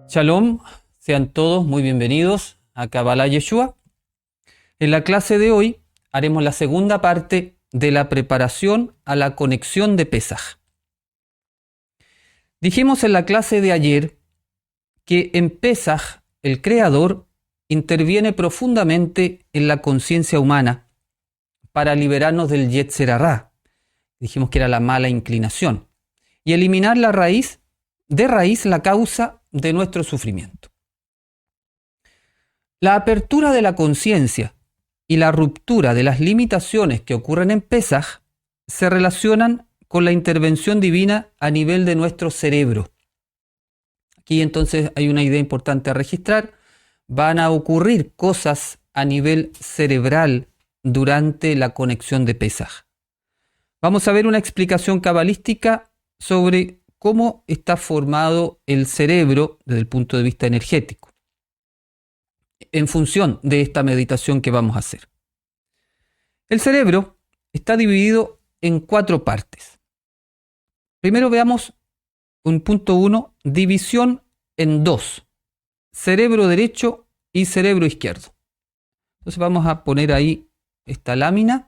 Shalom, sean todos muy bienvenidos a Kabbalah Yeshua. En la clase de hoy haremos la segunda parte de la preparación a la conexión de Pesaj. Dijimos en la clase de ayer que en Pesaj el Creador interviene profundamente en la conciencia humana para liberarnos del Yetzer Hará. Dijimos que era la mala inclinación y eliminar la raíz la causa de nuestro sufrimiento. La apertura de la conciencia y la ruptura de las limitaciones que ocurren en Pesaj se relacionan con la intervención divina a nivel de nuestro cerebro. Aquí entonces hay una idea importante a registrar. Van a ocurrir cosas a nivel cerebral durante la conexión de Pesaj. Vamos a ver una explicación cabalística sobre cómo está formado el cerebro desde el punto de vista energético, en función de esta meditación que vamos a hacer. El cerebro está dividido en 4 partes. Primero veamos un punto 1, división en 2, cerebro derecho y cerebro izquierdo. Entonces vamos a poner ahí esta lámina.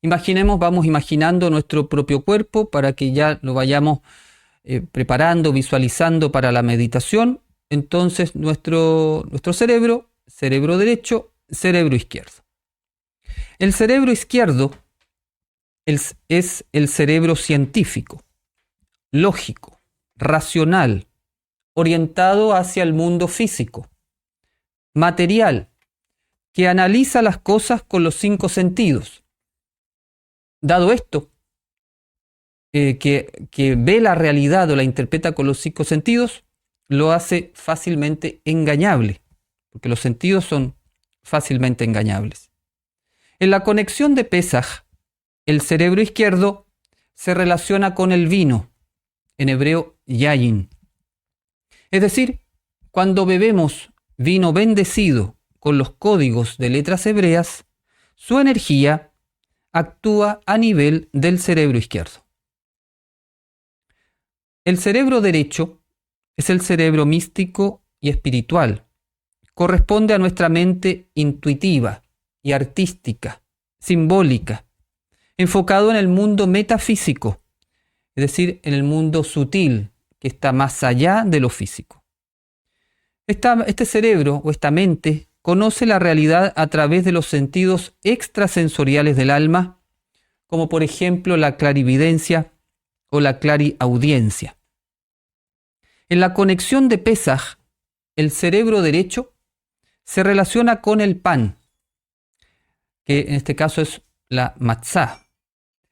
Vamos imaginando nuestro propio cuerpo para que ya lo vayamos preparando, visualizando para la meditación. Entonces nuestro cerebro, cerebro derecho, cerebro izquierdo. El cerebro izquierdo es el cerebro científico, lógico, racional, orientado hacia el mundo físico, material, que analiza las cosas con los 5 sentidos. Dado esto, que ve la realidad o la interpreta con los 5 sentidos, lo hace fácilmente engañable, porque los sentidos son fácilmente engañables. En la conexión de Pesaj, el cerebro izquierdo se relaciona con el vino, en hebreo yayin. Es decir, cuando bebemos vino bendecido con los códigos de letras hebreas, su energía actúa a nivel del cerebro izquierdo. El cerebro derecho es el cerebro místico y espiritual. Corresponde a nuestra mente intuitiva y artística, simbólica, enfocado en el mundo metafísico, es decir, en el mundo sutil que está más allá de lo físico. Este cerebro o esta mente conoce la realidad a través de los sentidos extrasensoriales del alma, como por ejemplo la clarividencia o la clariaudiencia. En la conexión de Pesaj, el cerebro derecho se relaciona con el pan, que en este caso es la matzá.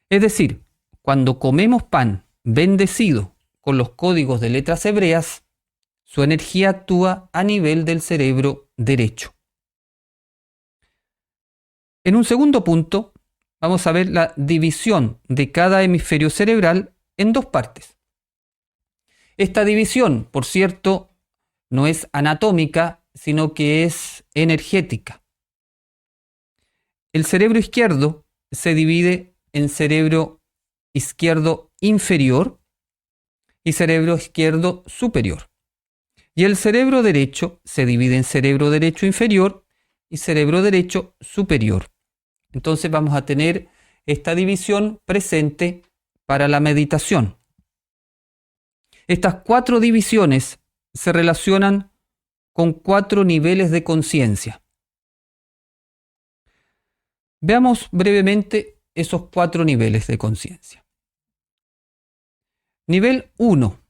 Es decir, cuando comemos pan bendecido con los códigos de letras hebreas, su energía actúa a nivel del cerebro derecho. En un segundo punto, vamos a ver la división de cada hemisferio cerebral en 2 partes. Esta división, por cierto, no es anatómica, sino que es energética. El cerebro izquierdo se divide en cerebro izquierdo inferior y cerebro izquierdo superior. Y el cerebro derecho se divide en cerebro derecho inferior y cerebro derecho superior. Entonces vamos a tener esta división presente para la meditación. Estas 4 divisiones se relacionan con 4 niveles de conciencia. Veamos brevemente esos 4 niveles de conciencia. Nivel 1,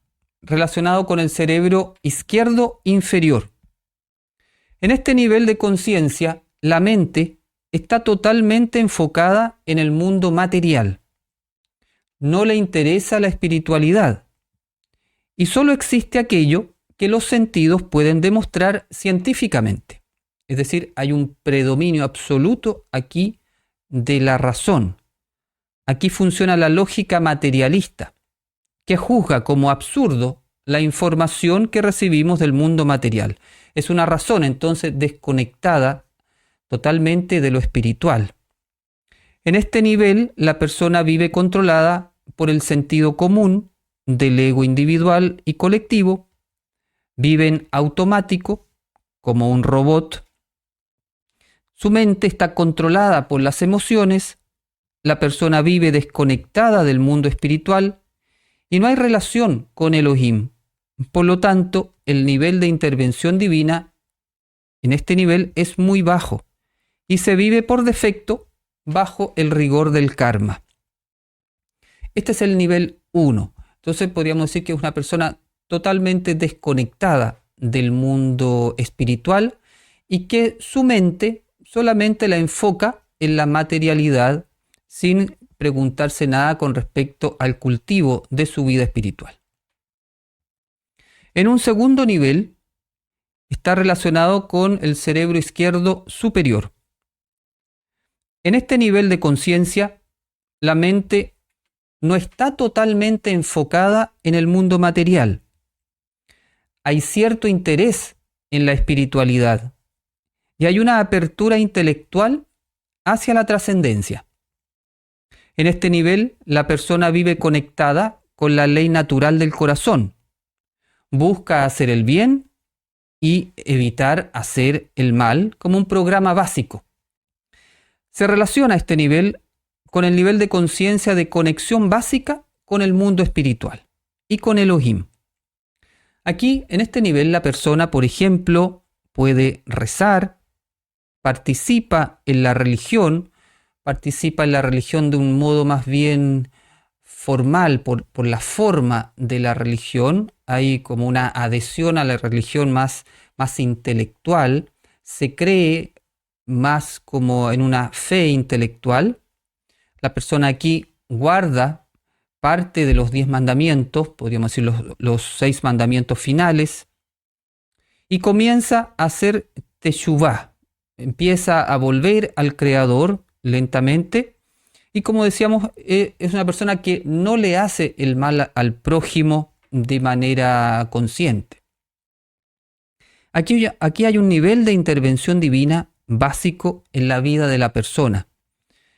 relacionado con el cerebro izquierdo inferior. En este nivel de conciencia, la mente está totalmente enfocada en el mundo material. No le interesa la espiritualidad. Y solo existe aquello que los sentidos pueden demostrar científicamente. Es decir, hay un predominio absoluto aquí de la razón. Aquí funciona la lógica materialista, que juzga como absurdo la información que recibimos del mundo material. Es una razón entonces desconectada totalmente de lo espiritual. En este nivel, la persona vive controlada por el sentido común del ego individual y colectivo, Vive en automático, como un robot. Su mente está controlada por las emociones. La persona vive desconectada del mundo espiritual y no hay relación con Elohim. Por lo tanto, el nivel de intervención divina en este nivel es muy bajo y se vive por defecto bajo el rigor del karma. Este es el nivel 1. Entonces podríamos decir que es una persona totalmente desconectada del mundo espiritual y que su mente solamente la enfoca en la materialidad sin preguntarse nada con respecto al cultivo de su vida espiritual. En un segundo nivel está relacionado con el cerebro izquierdo superior. En este nivel de conciencia, la mente no está totalmente enfocada en el mundo material. Hay cierto interés en la espiritualidad y hay una apertura intelectual hacia la trascendencia. En este nivel, la persona vive conectada con la ley natural del corazón. Busca hacer el bien y evitar hacer el mal como un programa básico. Se relaciona este nivel con el nivel de conciencia de conexión básica con el mundo espiritual y con Elohim. Aquí, en este nivel, la persona, por ejemplo, puede rezar, participa en la religión de un modo más bien formal, por la forma de la religión. Hay como una adhesión a la religión más intelectual, se cree más como en una fe intelectual. La persona aquí guarda parte de los 10 mandamientos, podríamos decir los 6 mandamientos finales, y comienza a hacer teshuvá, empieza a volver al Creador lentamente, y como decíamos, es una persona que no le hace el mal al prójimo de manera consciente. Aquí hay un nivel de intervención divina básico en la vida de la persona.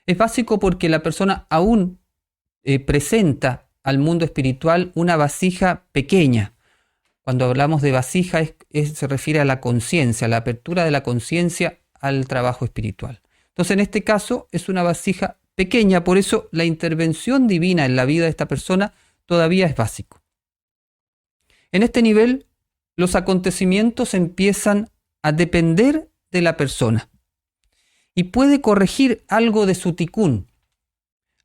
Es básico porque la persona aún presenta al mundo espiritual una vasija pequeña. Cuando hablamos de vasija se refiere a la conciencia, la apertura de la conciencia al trabajo espiritual. Entonces, en este caso es una vasija pequeña, por eso la intervención divina en la vida de esta persona todavía es básico. En este nivel, los acontecimientos empiezan a depender de la persona y puede corregir algo de su tikún.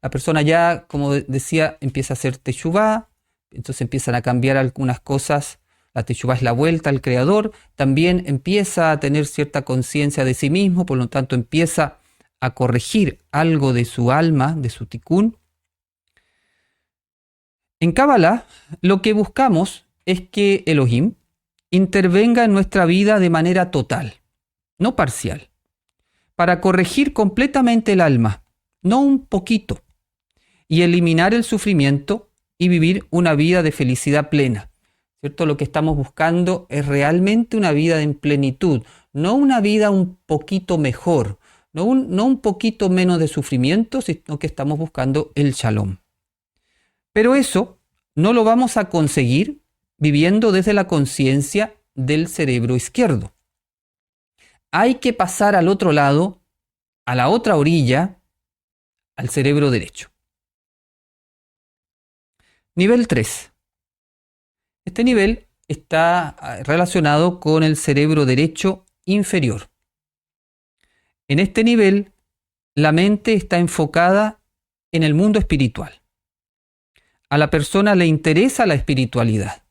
La persona ya, como decía, empieza a hacer teshuvá, entonces empiezan a cambiar algunas cosas. La teshuvá es la vuelta al Creador, también empieza a tener cierta conciencia de sí mismo, por lo tanto empieza a corregir algo de su alma, de su tikún. En Kabbalah, lo que buscamos es que Elohim intervenga en nuestra vida de manera total, no parcial, para corregir completamente el alma, no un poquito, y eliminar el sufrimiento y vivir una vida de felicidad plena. ¿Cierto? Lo que estamos buscando es realmente una vida en plenitud, no una vida un poquito mejor, no un poquito menos de sufrimiento, sino que estamos buscando el shalom. Pero eso no lo vamos a conseguir viviendo desde la conciencia del cerebro izquierdo. Hay que pasar al otro lado, a la otra orilla, al cerebro derecho. Nivel 3. Este nivel está relacionado con el cerebro derecho inferior. En este nivel, la mente está enfocada en el mundo espiritual. A la persona le interesa la espiritualidad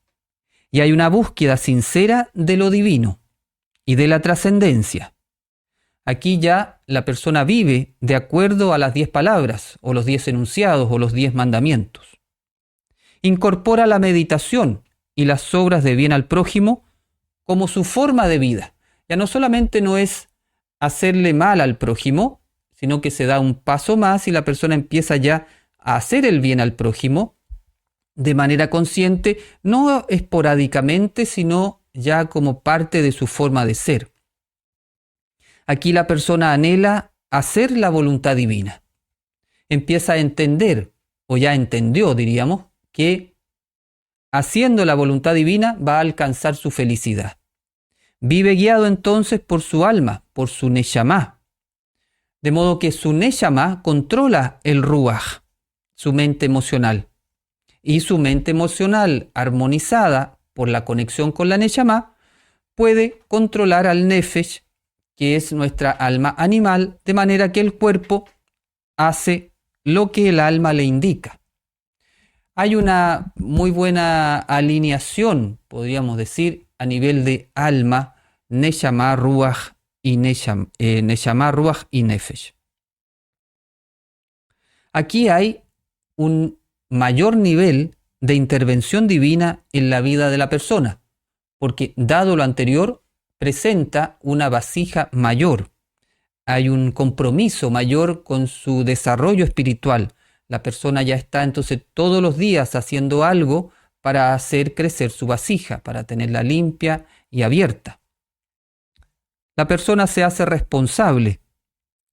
y hay una búsqueda sincera de lo divino y de la trascendencia. Aquí ya la persona vive de acuerdo a las 10 palabras, o los 10 enunciados, o los 10 mandamientos. Incorpora la meditación y las obras de bien al prójimo como su forma de vida. Ya no solamente no es hacerle mal al prójimo, sino que se da un paso más y la persona empieza ya a hacer el bien al prójimo de manera consciente, no esporádicamente, sino ya como parte de su forma de ser. Aquí la persona anhela hacer la voluntad divina. Empieza a entender, o ya entendió, diríamos, que haciendo la voluntad divina, va a alcanzar su felicidad. Vive guiado entonces por su alma, por su neshama. De modo que su neshama controla el ruach, su mente emocional. Y su mente emocional, armonizada por la conexión con la neshama, puede controlar al nefesh, que es nuestra alma animal, de manera que el cuerpo hace lo que el alma le indica. Hay una muy buena alineación, podríamos decir, a nivel de alma, neshama, ruach y neshama, ruach y nefesh. Aquí hay un mayor nivel de intervención divina en la vida de la persona, porque dado lo anterior, presenta una vasija mayor. Hay un compromiso mayor con su desarrollo espiritual. La persona ya está entonces todos los días haciendo algo para hacer crecer su vasija, para tenerla limpia y abierta. La persona se hace responsable,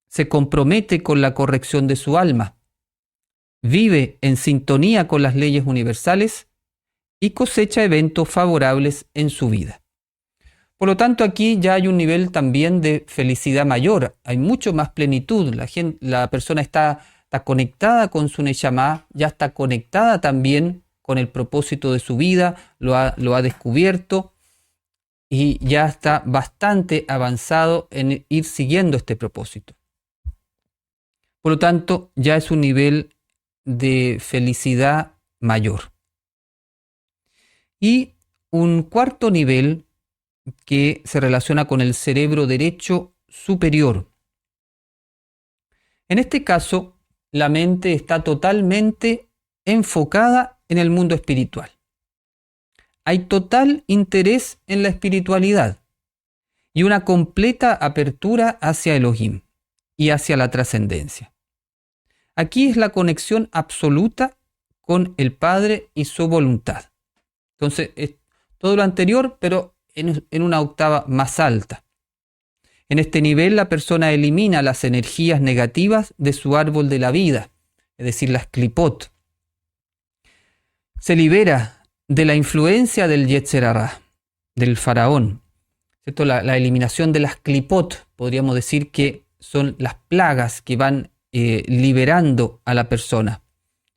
se compromete con la corrección de su alma, vive en sintonía con las leyes universales y cosecha eventos favorables en su vida. Por lo tanto, aquí ya hay un nivel también de felicidad mayor, hay mucho más plenitud, la persona está conectada con su neshama, ya está conectada también con el propósito de su vida, lo ha descubierto y ya está bastante avanzado en ir siguiendo este propósito. Por lo tanto, ya es un nivel de felicidad mayor. Y un cuarto nivel que se relaciona con el cerebro derecho superior. En este caso, la mente está totalmente enfocada en el mundo espiritual. Hay total interés en la espiritualidad y una completa apertura hacia Elohim y hacia la trascendencia. Aquí es la conexión absoluta con el Padre y su voluntad. Entonces, es todo lo anterior, pero en una octava más alta. En este nivel, la persona elimina las energías negativas de su árbol de la vida, es decir, las klipot. Se libera de la influencia del Yetzer Hara, del faraón. ¿Cierto? La eliminación de las klipot, podríamos decir que son las plagas que van liberando a la persona.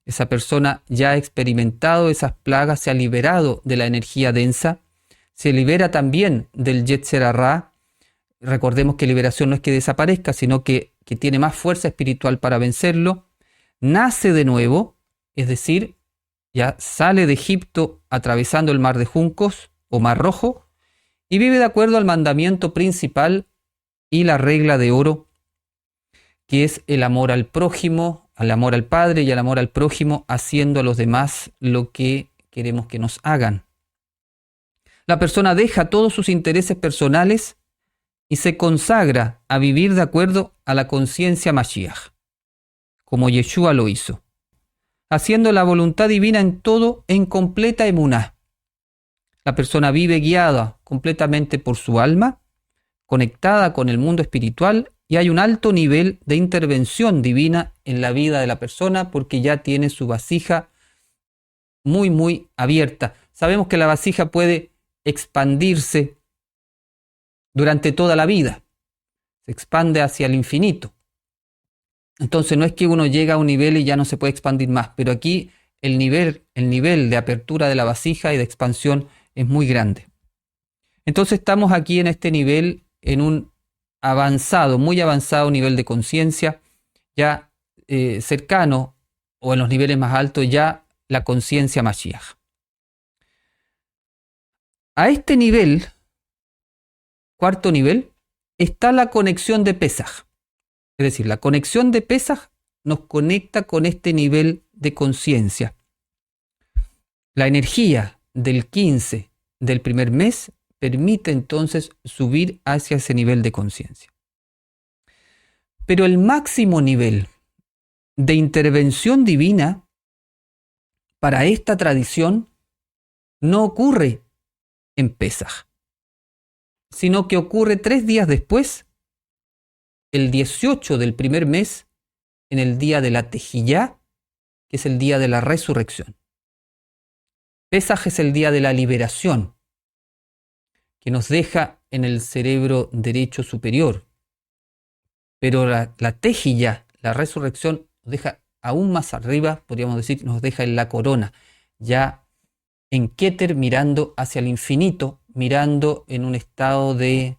Esa persona ya ha experimentado esas plagas, se ha liberado de la energía densa, se libera también del Yetzer Hara. Recordemos que liberación no es que desaparezca, sino que tiene más fuerza espiritual para vencerlo. Nace de nuevo, es decir, ya sale de Egipto atravesando el mar de juncos o mar rojo y vive de acuerdo al mandamiento principal y la regla de oro, que es el amor al prójimo, al amor al Padre y al amor al prójimo, haciendo a los demás lo que queremos que nos hagan. La persona deja todos sus intereses personales y se consagra a vivir de acuerdo a la conciencia Mashiach, como Yeshua lo hizo, haciendo la voluntad divina en todo en completa emuná. La persona vive guiada completamente por su alma, conectada con el mundo espiritual, y hay un alto nivel de intervención divina en la vida de la persona porque ya tiene su vasija muy, muy abierta. Sabemos que la vasija puede expandirse durante toda la vida, se expande hacia el infinito. Entonces no es que uno llega a un nivel y ya no se puede expandir más, pero aquí el nivel de apertura de la vasija y de expansión es muy grande. Entonces estamos aquí en este nivel, en un muy avanzado nivel de conciencia, ya cercano o en los niveles más altos ya la conciencia Mashiach. A este nivel, cuarto nivel, está la conexión de Pesaj. Es decir, la conexión de Pesaj nos conecta con este nivel de conciencia. La energía del 15 del primer mes permite entonces subir hacia ese nivel de conciencia. Pero el máximo nivel de intervención divina para esta tradición no ocurre en Pesaj, sino que ocurre 3 días después, el 18 del primer mes, en el día de la Tejillá, que es el día de la resurrección. Pesaj es el día de la liberación, que nos deja en el cerebro derecho superior. Pero la Tejillá, la resurrección, nos deja aún más arriba, podríamos decir, nos deja en la corona, ya en Keter, mirando hacia el infinito, mirando en un estado de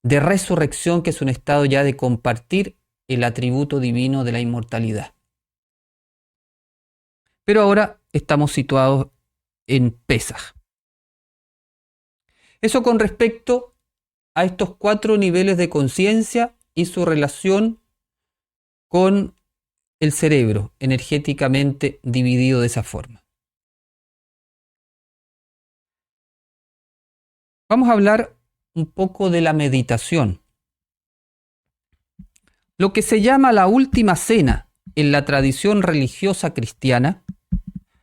resurrección, que es un estado ya de compartir el atributo divino de la inmortalidad. Pero ahora estamos situados en Pesaj. Eso con respecto a estos 4 niveles de conciencia y su relación con el cerebro, energéticamente dividido de esa forma. Vamos a hablar un poco de la meditación. Lo que se llama la última cena en la tradición religiosa cristiana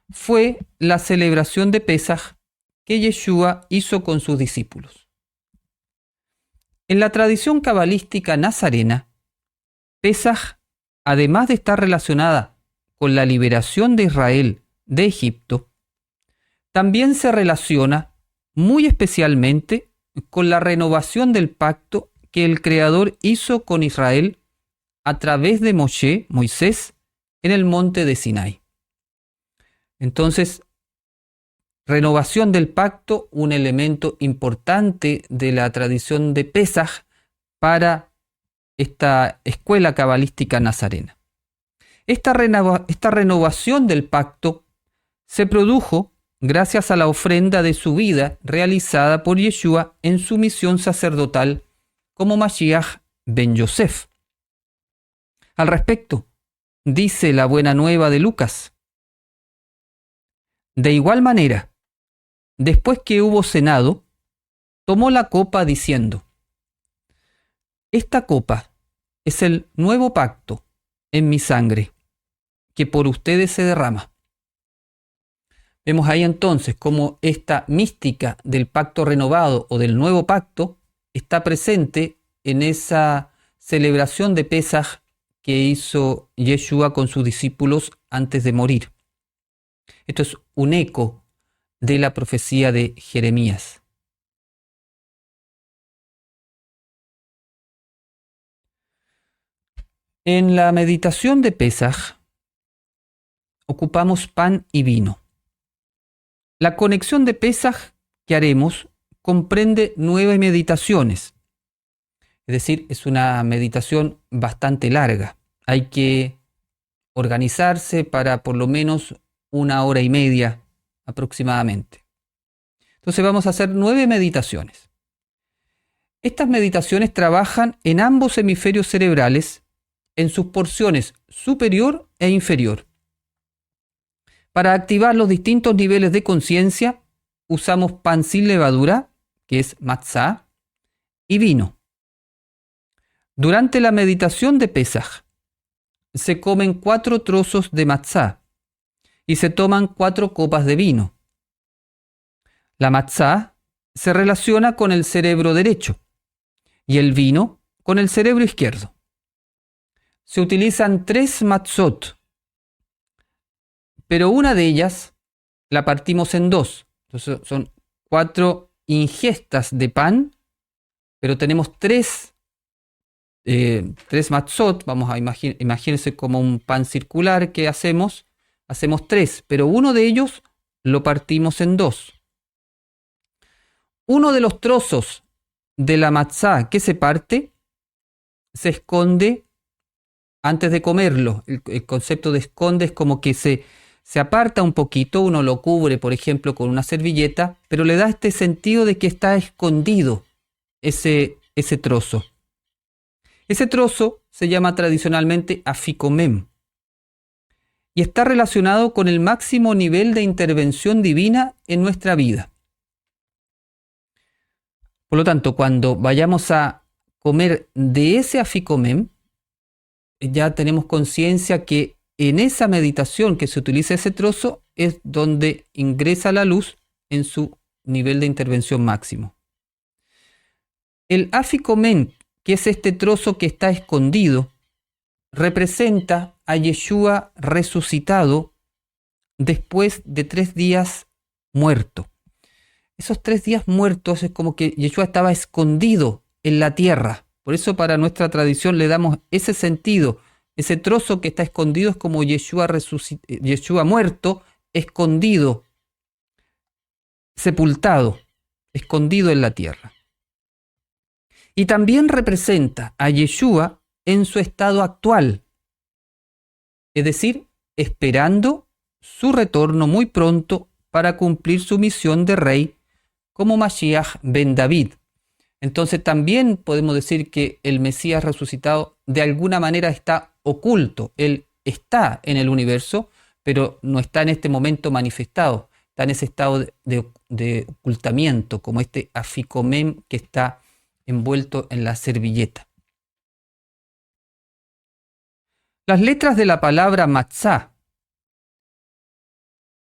fue la celebración de Pesaj que Yeshua hizo con sus discípulos. En la tradición cabalística nazarena, Pesaj, además de estar relacionada con la liberación de Israel de Egipto, también se relaciona muy especialmente con la renovación del pacto que el Creador hizo con Israel a través de Moisés, en el monte de Sinai. Entonces, renovación del pacto, un elemento importante de la tradición de Pesaj para esta escuela cabalística nazarena. Esta renovación del pacto se produjo gracias a la ofrenda de su vida realizada por Yeshua en su misión sacerdotal como Mashiach ben Yosef. Al respecto, dice la Buena Nueva de Lucas: de igual manera, después que hubo cenado, tomó la copa diciendo: esta copa es el nuevo pacto en mi sangre, que por ustedes se derrama. Vemos ahí entonces cómo esta mística del pacto renovado o del nuevo pacto está presente en esa celebración de Pesaj que hizo Yeshua con sus discípulos antes de morir. Esto es un eco de la profecía de Jeremías. En la meditación de Pesaj ocupamos pan y vino. La conexión de Pesaj que haremos comprende 9 meditaciones. Es decir, es una meditación bastante larga. Hay que organizarse para por lo menos 1 hora y media aproximadamente. Entonces vamos a hacer 9 meditaciones. Estas meditaciones trabajan en ambos hemisferios cerebrales, en sus porciones superior e inferior. Para activar los distintos niveles de conciencia, usamos pan sin levadura, que es matzá, y vino. Durante la meditación de Pesaj, se comen 4 trozos de matzá y se toman 4 copas de vino. La matzá se relaciona con el cerebro derecho y el vino con el cerebro izquierdo. Se utilizan 3 matzot, pero una de ellas la partimos en 2. Entonces son 4 ingestas de pan, pero tenemos 3 matzot. Vamos a imagínense como un pan circular que hacemos 3, pero uno de ellos lo partimos en 2. Uno de los trozos de la matzá que se parte se esconde antes de comerlo. El concepto de esconde es como que se aparta un poquito, uno lo cubre, por ejemplo, con una servilleta, pero le da este sentido de que está escondido ese trozo. Ese trozo se llama tradicionalmente afikomem y está relacionado con el máximo nivel de intervención divina en nuestra vida. Por lo tanto, cuando vayamos a comer de ese afikomem, ya tenemos conciencia que en esa meditación que se utiliza ese trozo es donde ingresa la luz en su nivel de intervención máximo. El afikomem, que es este trozo que está escondido, representa a Yeshua resucitado después de 3 días muerto. Esos 3 días muertos es como que Yeshua estaba escondido en la tierra. Por eso para nuestra tradición le damos ese sentido. Ese trozo que está escondido es como Yeshua muerto, escondido, sepultado, escondido en la tierra. Y también representa a Yeshua en su estado actual, es decir, esperando su retorno muy pronto para cumplir su misión de rey como Mashiach ben David. Entonces también podemos decir que el Mesías resucitado de alguna manera está oculto. Él está en el universo, pero no está en este momento manifestado. Está en ese estado de ocultamiento, como este aficomem que está envuelto en la servilleta. Las letras de la palabra matzah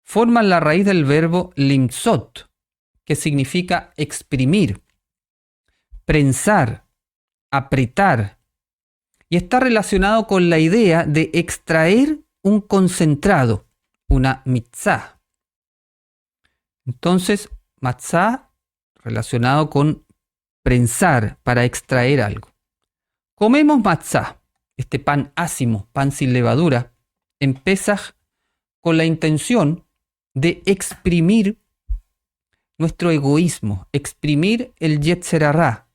forman la raíz del verbo limzot, que significa exprimir, prensar, apretar, y está relacionado con la idea de extraer un concentrado, una mitzah. Entonces, matzah relacionado con prensar, para extraer algo. Comemos matzah, este pan ácimo, pan sin levadura, en Pesaj con la intención de exprimir nuestro egoísmo, exprimir el Yetzer Hará,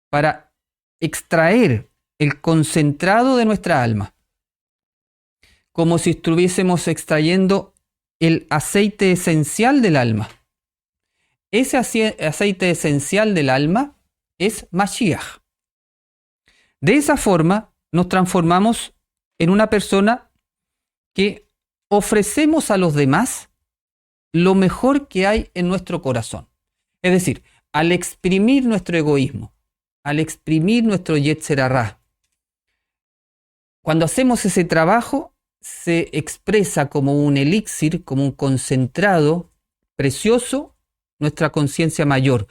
para extraer el concentrado de nuestra alma, como si estuviésemos extrayendo el aceite esencial del alma. Ese aceite esencial del alma es Mashiach. De esa forma nos transformamos en una persona que ofrecemos a los demás lo mejor que hay en nuestro corazón. Es decir, al exprimir nuestro egoísmo, al exprimir nuestro Yetzer Hará, cuando hacemos ese trabajo, se expresa como un elixir, como un concentrado precioso, nuestra conciencia mayor.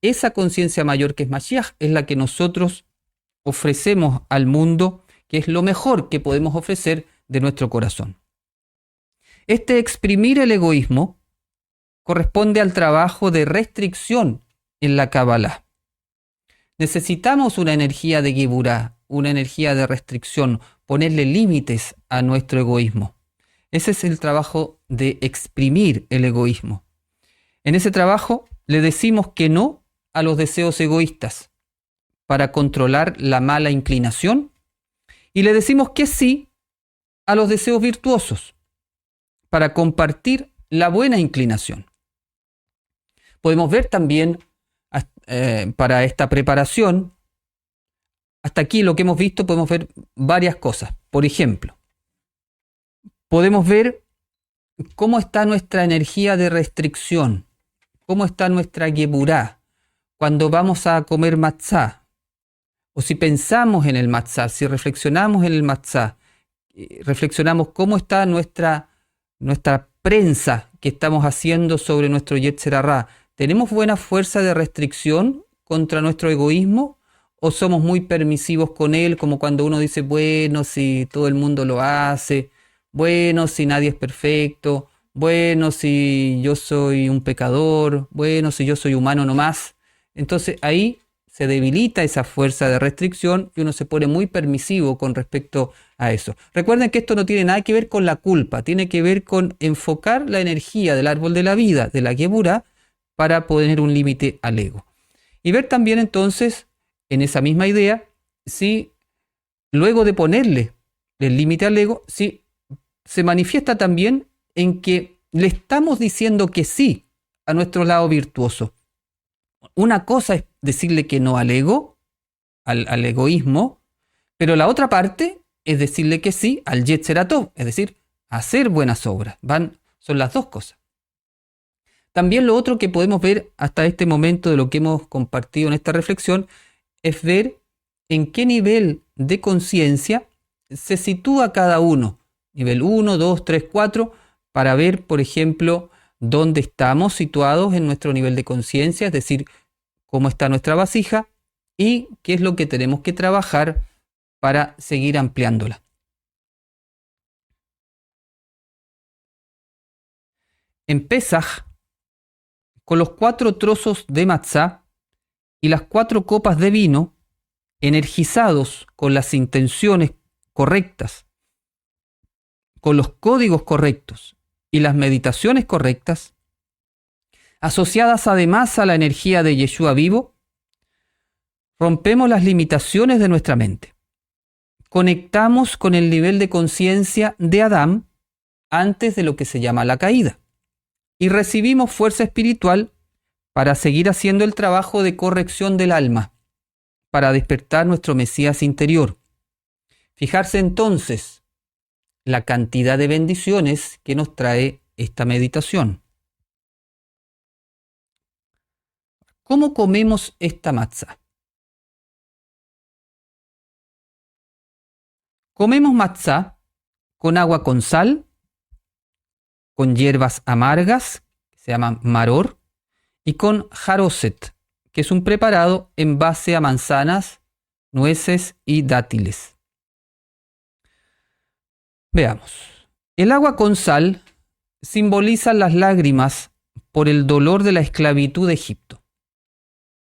Esa conciencia mayor que es Mashiach es la que nosotros ofrecemos al mundo, que es lo mejor que podemos ofrecer de nuestro corazón. Este exprimir el egoísmo corresponde al trabajo de restricción en la Kabbalah. Necesitamos una energía de Geburah, una energía de restricción, ponerle límites a nuestro egoísmo. Ese es el trabajo de exprimir el egoísmo. En ese trabajo le decimos que no a los deseos egoístas para controlar la mala inclinación y le decimos que sí a los deseos virtuosos para compartir la buena inclinación. Podemos ver también para esta preparación, hasta aquí lo que hemos visto, podemos ver varias cosas. Por ejemplo, podemos ver cómo está nuestra energía de restricción, cómo está nuestra Geburah cuando vamos a comer matzah, o si pensamos en el matzah, si reflexionamos en el matzah, reflexionamos cómo está nuestra prensa que estamos haciendo sobre nuestro Yetzer Hará. ¿Tenemos buena fuerza de restricción contra nuestro egoísmo o somos muy permisivos con él, como cuando uno dice, bueno, si todo el mundo lo hace, bueno, si nadie es perfecto, bueno, si yo soy un pecador, bueno, si yo soy humano nomás? Entonces ahí se debilita esa fuerza de restricción y uno se pone muy permisivo con respecto a eso. Recuerden que esto no tiene nada que ver con la culpa, tiene que ver con enfocar la energía del árbol de la vida, de la Geburah, para poner un límite al ego. Y ver también entonces, en esa misma idea, si luego de ponerle el límite al ego, si se manifiesta también en que le estamos diciendo que sí a nuestro lado virtuoso. Una cosa es decirle que no al ego, al egoísmo, pero la otra parte es decirle que sí al Yetzer Hatov, es decir, hacer buenas obras. Son las dos cosas. También lo otro que podemos ver hasta este momento de lo que hemos compartido en esta reflexión es ver en qué nivel de conciencia se sitúa cada uno. Nivel 1, 2, 3, 4, para ver, por ejemplo, dónde estamos situados en nuestro nivel de conciencia, es decir, cómo está nuestra vasija y qué es lo que tenemos que trabajar para seguir ampliándola. En Pesaj con los 4 trozos de matzá y las 4 copas de vino, energizados con las intenciones correctas, con los códigos correctos y las meditaciones correctas, asociadas además a la energía de Yeshua vivo, rompemos las limitaciones de nuestra mente. Conectamos con el nivel de conciencia de Adán antes de lo que se llama la caída y recibimos fuerza espiritual para seguir haciendo el trabajo de corrección del alma, para despertar nuestro Mesías interior. Fijarse entonces la cantidad de bendiciones que nos trae esta meditación. ¿Cómo comemos esta matzá? Comemos matzá con agua con sal, con hierbas amargas, que se llaman maror, y con jaroset, que es un preparado en base a manzanas, nueces y dátiles. Veamos. El agua con sal simboliza las lágrimas por el dolor de la esclavitud de Egipto,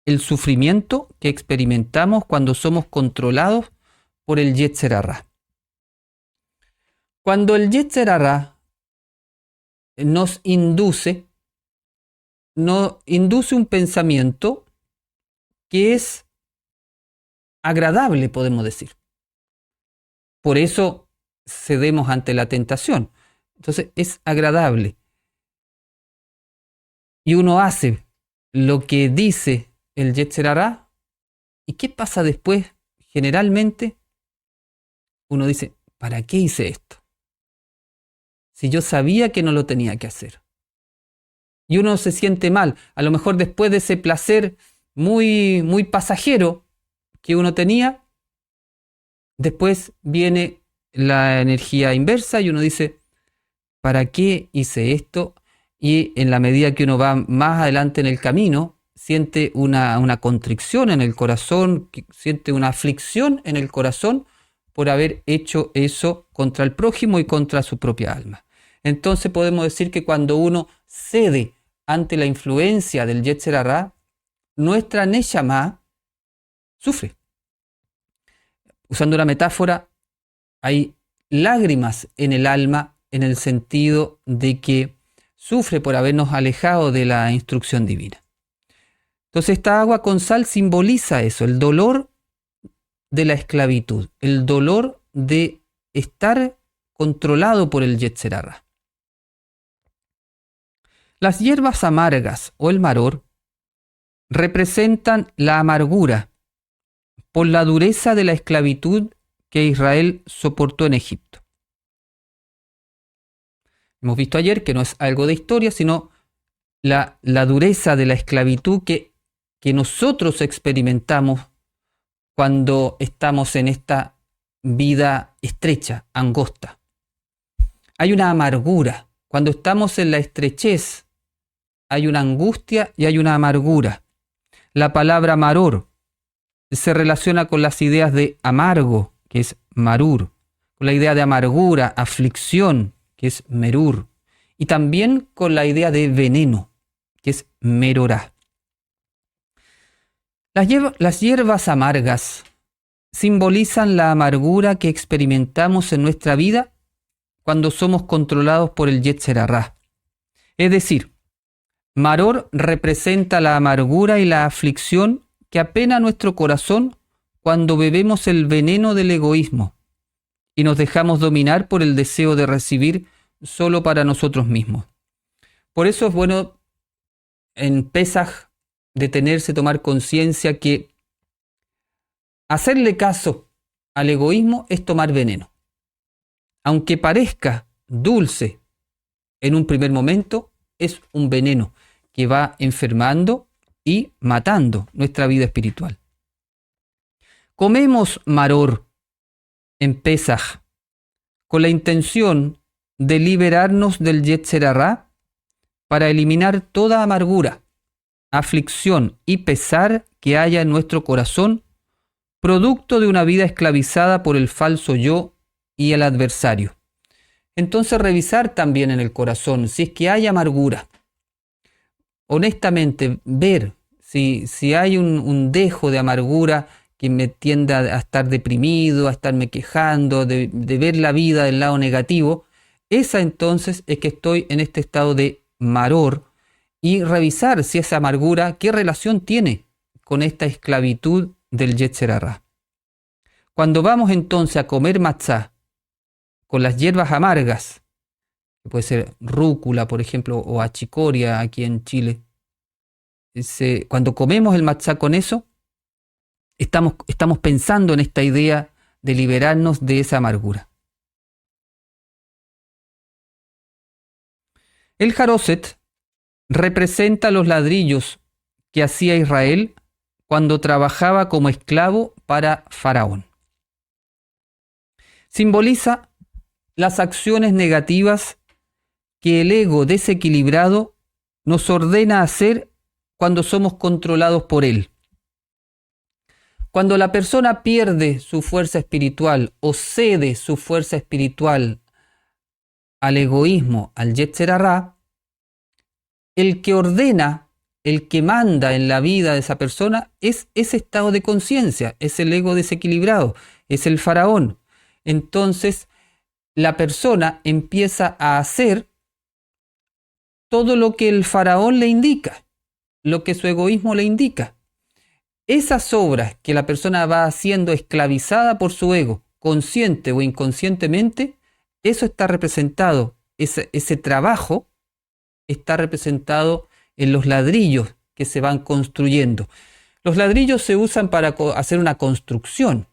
el sufrimiento que experimentamos cuando somos controlados por el Yetzer Hará. Cuando el Yetzer Hará nos induce un pensamiento que es agradable, podemos decir. Por eso cedemos ante la tentación. Entonces es agradable. Y uno hace lo que dice el Yetzer Hará. ¿Y qué pasa después? Generalmente uno dice, ¿para qué hice esto? Si yo sabía que no lo tenía que hacer. Y uno se siente mal. A lo mejor después de ese placer muy, muy pasajero que uno tenía, después viene la energía inversa y uno dice, ¿para qué hice esto? Y en la medida que uno va más adelante en el camino, siente una constricción en el corazón, siente una aflicción en el corazón por haber hecho eso contra el prójimo y contra su propia alma. Entonces podemos decir que cuando uno cede ante la influencia del Yetzer Hará, nuestra Neshama sufre. Usando una metáfora, hay lágrimas en el alma en el sentido de que sufre por habernos alejado de la instrucción divina. Entonces esta agua con sal simboliza eso, el dolor de la esclavitud, el dolor de estar controlado por el Yetzer Hará. Las hierbas amargas o el maror representan la amargura por la dureza de la esclavitud que Israel soportó en Egipto. Hemos visto ayer que no es algo de historia, sino la dureza de la esclavitud que nosotros experimentamos cuando estamos en esta vida estrecha, angosta. Hay una amargura. Cuando estamos en la estrechez, hay una angustia y hay una amargura. La palabra maror se relaciona con las ideas de amargo, que es marur, con la idea de amargura, aflicción, que es merur, y también con la idea de veneno, que es merorá. Las hierbas amargas simbolizan la amargura que experimentamos en nuestra vida cuando somos controlados por el Yetzer Hará. Es decir, maror representa la amargura y la aflicción que apena nuestro corazón cuando bebemos el veneno del egoísmo y nos dejamos dominar por el deseo de recibir solo para nosotros mismos. Por eso es bueno en Pesaj detenerse, tomar conciencia que hacerle caso al egoísmo es tomar veneno. Aunque parezca dulce en un primer momento, es un veneno que va enfermando y matando nuestra vida espiritual. Comemos maror en Pesaj con la intención de liberarnos del Yetzer Hará para eliminar toda amargura, aflicción y pesar que haya en nuestro corazón, producto de una vida esclavizada por el falso yo y el adversario. Entonces revisar también en el corazón si es que hay amargura. honestamente ver si hay un dejo de amargura que me tiende a estar deprimido, a estarme quejando, de ver la vida del lado negativo, esa entonces es que estoy en este estado de maror, y revisar si esa amargura, qué relación tiene con esta esclavitud del Yetzer Hará. Cuando vamos entonces a comer matzá con las hierbas amargas, que puede ser rúcula, por ejemplo, o achicoria aquí en Chile, cuando comemos el matzá con eso, estamos pensando en esta idea de liberarnos de esa amargura. El Jaroset representa los ladrillos que hacía Israel cuando trabajaba como esclavo para Faraón. Simboliza las acciones negativas que el ego desequilibrado nos ordena hacer cuando somos controlados por él. Cuando la persona pierde su fuerza espiritual o cede su fuerza espiritual al egoísmo, al Yetzer Hará, el que ordena, el que manda en la vida de esa persona es ese estado de conciencia, es el ego desequilibrado, es el faraón. Entonces, la persona empieza a hacer todo lo que el faraón le indica, lo que su egoísmo le indica. Esas obras que la persona va haciendo esclavizada por su ego, consciente o inconscientemente, eso está representado, ese trabajo está representado en los ladrillos que se van construyendo. Los ladrillos se usan para hacer una construcción.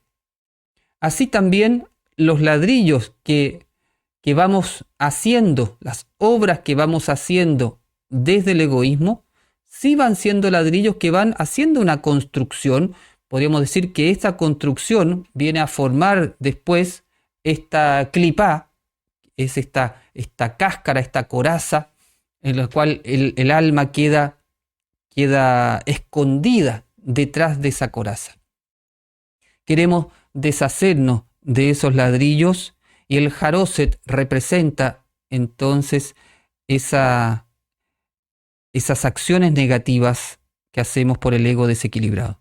Así también los ladrillos que vamos haciendo, las obras que vamos haciendo desde el egoísmo, sí van siendo ladrillos que van haciendo una construcción. Podríamos decir que esta construcción viene a formar después esta clipá, es esta cáscara, esta coraza, en la cual el alma queda escondida detrás de esa coraza. Queremos deshacernos de esos ladrillos y el Jaroset representa entonces esas acciones negativas que hacemos por el ego desequilibrado.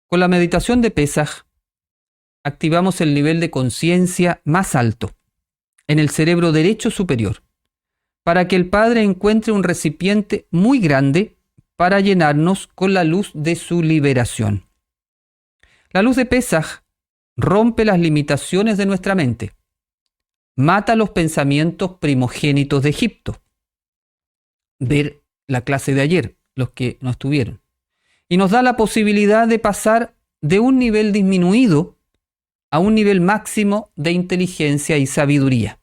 Con la meditación de Pesaj activamos el nivel de conciencia más alto en el cerebro derecho superior, para que el Padre encuentre un recipiente muy grande para llenarnos con la luz de su liberación. La luz de Pesaj rompe las limitaciones de nuestra mente, mata los pensamientos primogénitos de Egipto. Ver la clase de ayer, los que no estuvieron. Y nos da la posibilidad de pasar de un nivel disminuido a un nivel máximo de inteligencia y sabiduría.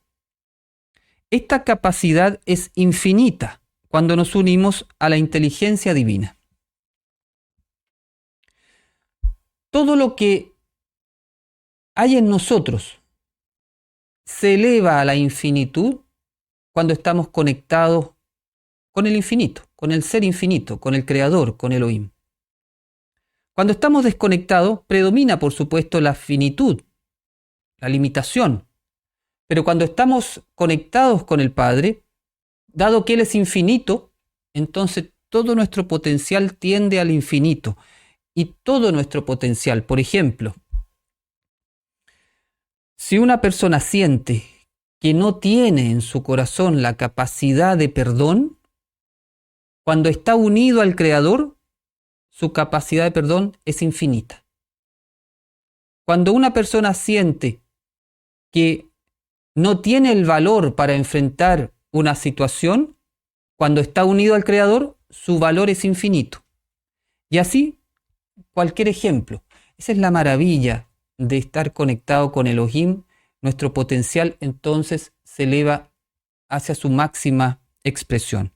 Esta capacidad es infinita cuando nos unimos a la inteligencia divina. Todo lo que hay en nosotros se eleva a la infinitud cuando estamos conectados con el infinito, con el ser infinito, con el creador, con Elohim. Cuando estamos desconectados, predomina, por supuesto, la finitud, la limitación. Pero cuando estamos conectados con el Padre, dado que Él es infinito, entonces todo nuestro potencial tiende al infinito. Y todo nuestro potencial, por ejemplo, si una persona siente que no tiene en su corazón la capacidad de perdón, cuando está unido al Creador, su capacidad de perdón es infinita. Cuando una persona siente que no tiene el valor para enfrentar una situación, cuando está unido al Creador, su valor es infinito. Y así, cualquier ejemplo. Esa es la maravilla de estar conectado con Elohim. Nuestro potencial entonces se eleva hacia su máxima expresión.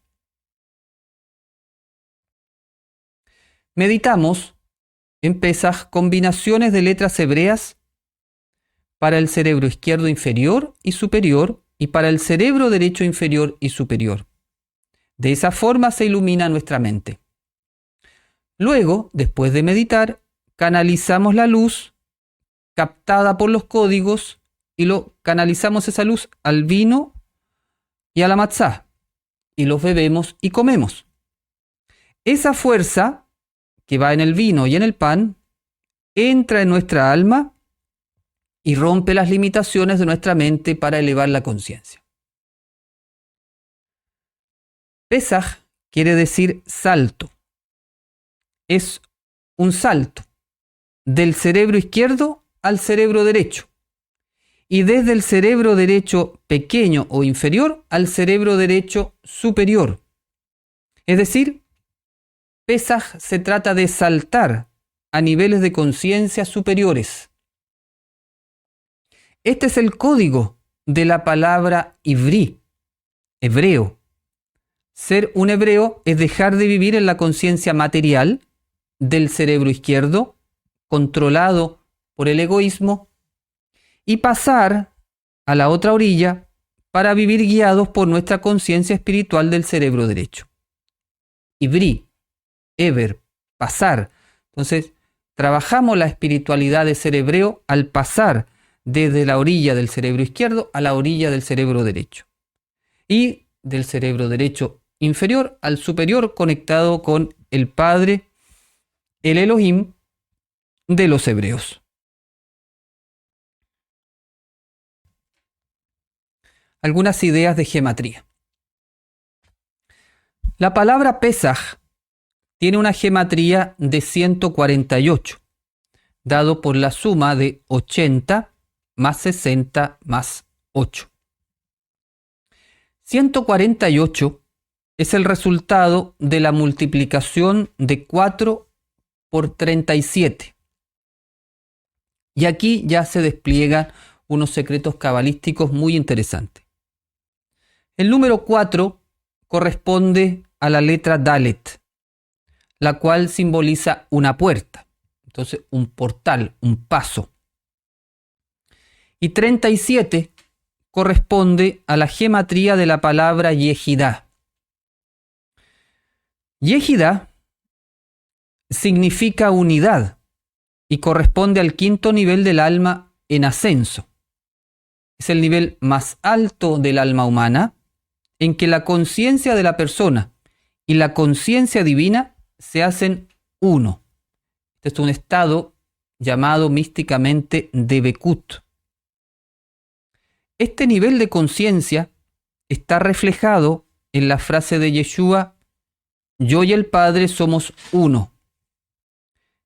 Meditamos en Pesaj combinaciones de letras hebreas para el cerebro izquierdo inferior y superior y para el cerebro derecho inferior y superior. De esa forma se ilumina nuestra mente. Luego, después de meditar, canalizamos la luz captada por los códigos y canalizamos esa luz al vino y a la matzá, y los bebemos y comemos. Esa fuerza que va en el vino y en el pan entra en nuestra alma y rompe las limitaciones de nuestra mente para elevar la conciencia. Pesaj quiere decir salto. Es un salto del cerebro izquierdo al cerebro derecho y desde el cerebro derecho pequeño o inferior al cerebro derecho superior. Es decir, Pesaj se trata de saltar a niveles de conciencia superiores. Este es el código de la palabra ivrí, hebreo. Ser un hebreo es dejar de vivir en la conciencia material del cerebro izquierdo, controlado por el egoísmo, y pasar a la otra orilla para vivir guiados por nuestra conciencia espiritual del cerebro derecho. Ivrí, Eber, pasar. Entonces, trabajamos la espiritualidad de ser hebreo al pasar desde la orilla del cerebro izquierdo a la orilla del cerebro derecho. Y del cerebro derecho inferior al superior conectado con el Padre, el Elohim de los hebreos. Algunas ideas de gematría. La palabra Pesaj tiene una gematría de 148, dado por la suma de 80 más 60 más 8. 148 es el resultado de la multiplicación de 4 por 37. Y aquí ya se despliegan unos secretos cabalísticos muy interesantes. El número 4 corresponde a la letra Dalet, la cual simboliza una puerta. Entonces, un portal, un paso. Y 37 corresponde a la gematría de la palabra Yehidá. Yehidá significa unidad y corresponde al quinto nivel del alma en ascenso. Es el nivel más alto del alma humana en que la conciencia de la persona y la conciencia divina se hacen uno. Este es un estado llamado místicamente Debekut. Este nivel de conciencia está reflejado en la frase de Yeshua: yo y el Padre somos uno.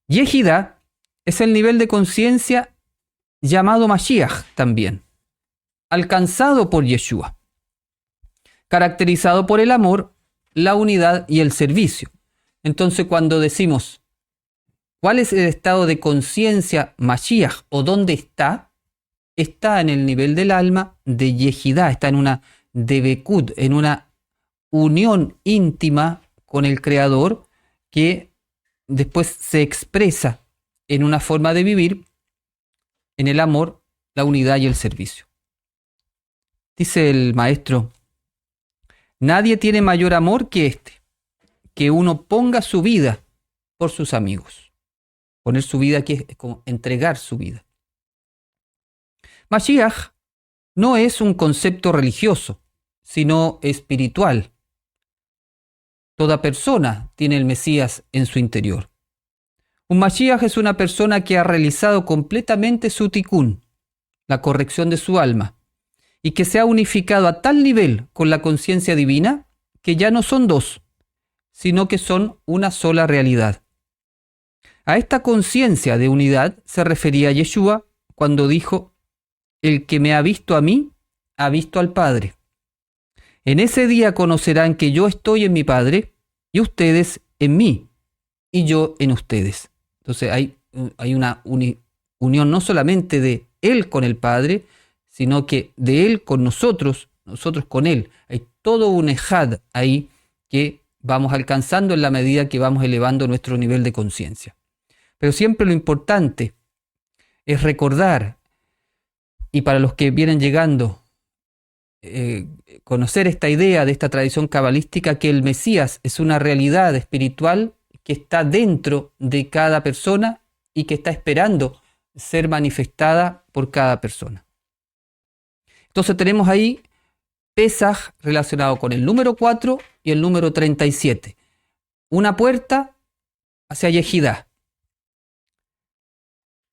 Yehidá es el nivel de conciencia llamado Mashiach también, alcanzado por Yeshua, caracterizado por el amor, la unidad y el servicio. Entonces, cuando decimos ¿cuál es el estado de conciencia Mashiach o dónde está? Está en el nivel del alma de Yehidá, está en una Debekut, en una unión íntima con el Creador que después se expresa en una forma de vivir, en el amor, la unidad y el servicio. Dice el maestro: nadie tiene mayor amor que este, que uno ponga su vida por sus amigos. Poner su vida aquí es como entregar su vida. Mashiach no es un concepto religioso, sino espiritual. Toda persona tiene el Mesías en su interior. Un Mashiach es una persona que ha realizado completamente su tikkun, la corrección de su alma, y que se ha unificado a tal nivel con la conciencia divina que ya no son dos, sino que son una sola realidad. A esta conciencia de unidad se refería Yeshua cuando dijo: el que me ha visto a mí, ha visto al Padre. En ese día conocerán que yo estoy en mi Padre, y ustedes en mí, y yo en ustedes. Entonces hay una unión no solamente de Él con el Padre, sino que de Él con nosotros, nosotros con Él. Hay todo un ejad ahí que vamos alcanzando en la medida que vamos elevando nuestro nivel de conciencia. Pero siempre lo importante es recordar, y para los que vienen llegando, conocer esta idea de esta tradición cabalística, que el Mesías es una realidad espiritual que está dentro de cada persona y que está esperando ser manifestada por cada persona. Entonces tenemos ahí Pesaj relacionado con el número 4 y el número 37. Una puerta hacia Yehidá.